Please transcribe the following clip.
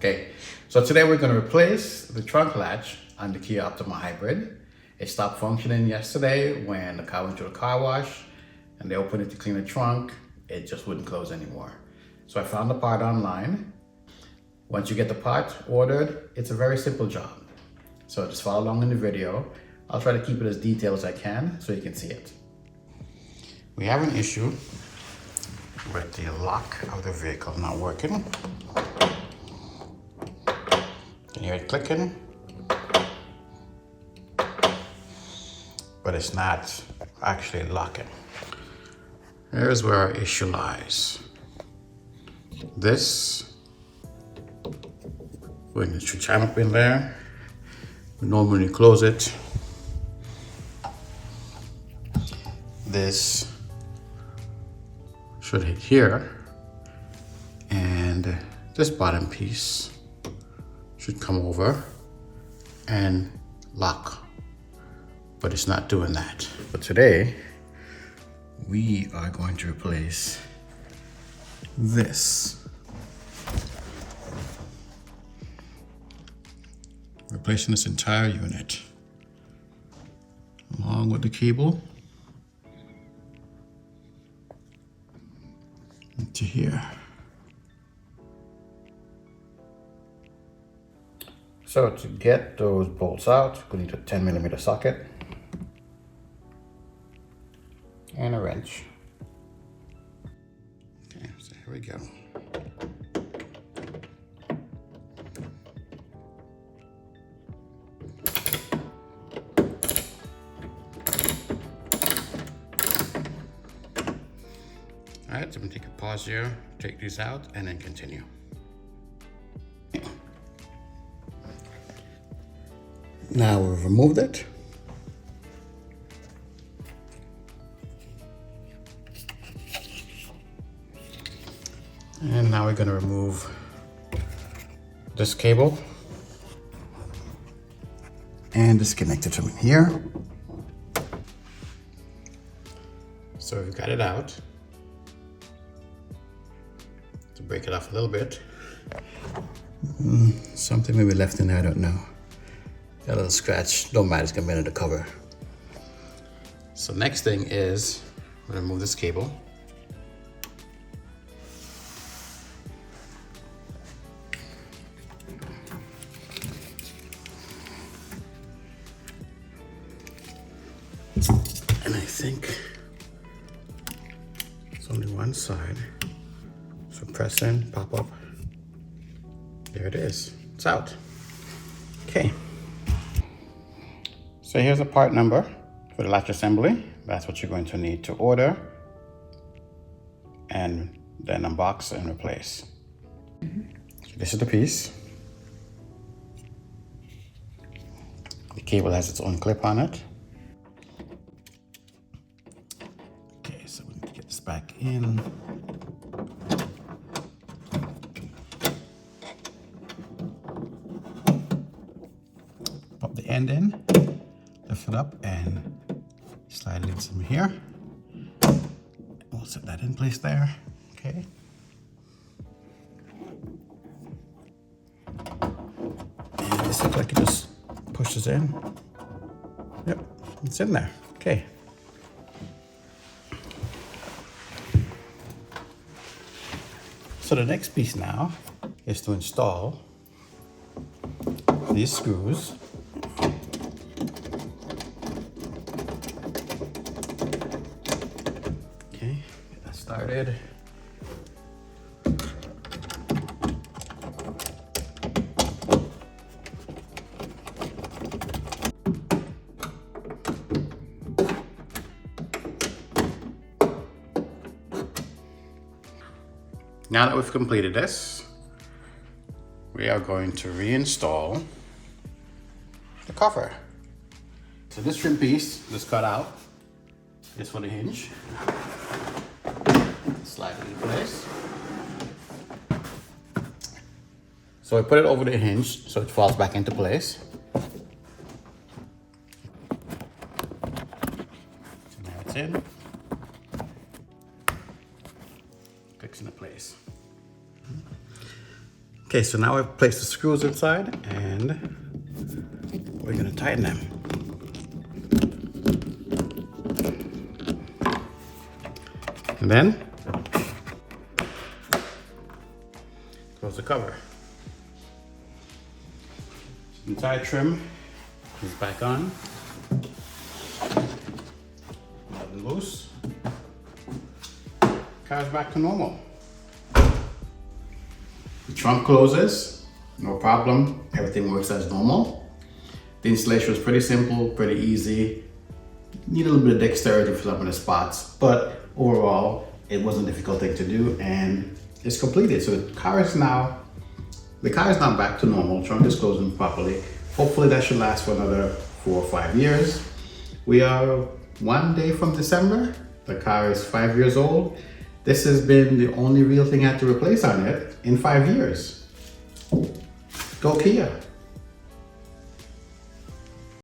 Okay, so today we're going to replace the trunk latch on the Kia Optima Hybrid. It stopped functioning yesterday when the car went to the car wash and they opened it to clean the trunk. It just wouldn't close anymore. So I found the part online. Once you get the part ordered, it's a very simple job. So just follow along in the video. I'll try to keep it as detailed as I can so you can see it. We have an issue with the lock of the vehicle not working. Can you hear it clicking? But it's not actually locking. Here's where our issue lies. This, when you should chime up in there, we normally close it. This should hit here, and this bottom piece should come over and lock, but it's not doing that. But today we are going to replace this. Replacing this entire unit along with the cable to here. So to get those bolts out, we need a 10mm socket and a wrench. Okay, so here we go. All right, so I'm gonna take a pause here, take these out, and then continue. Now we've removed it. And now we're gonna remove this cable and disconnect it from here. So we've got it out. To break it off a little bit. Something maybe left in there, I don't know. Got a little scratch, don't matter, it's gonna be under the cover. So next thing is, we're gonna remove this cable. And I think it's only one side. So press in, pop up. There it is, it's out. Okay. So here's a part number for the latch assembly. That's what you're going to need to order and then unbox and replace. So this is the piece. The cable has its own clip on it. Okay, so we need to get this back in. Pop the end in. Lift it up and slide it in from here. We'll set that in place there. Okay. And this looks like it just pushes in. Yep, it's in there. Okay. So the next piece now is to install these screws. Started. Now that we've completed this, we are going to reinstall the cover. So this trim piece is cut out, just for the hinge. Slide it in place. So I put it over the hinge so it falls back into place. So now it's in. Clicks into place. Okay, so now I've placed the screws inside and we're gonna tighten them. And then close the cover. The entire trim is back on. Nothing loose. Car's back to normal. The trunk closes, no problem. Everything works as normal. The installation was pretty simple, pretty easy. Need a little bit of dexterity for some of the spots, but overall, it wasn't a difficult thing to do, and it's completed. So the car is now back to normal. Trunk is closing properly. Hopefully that should last for another 4 or 5 years. We are 1 day from December. The car is 5 years old. This has been the only real thing I had to replace on it in 5 years. Go Kia.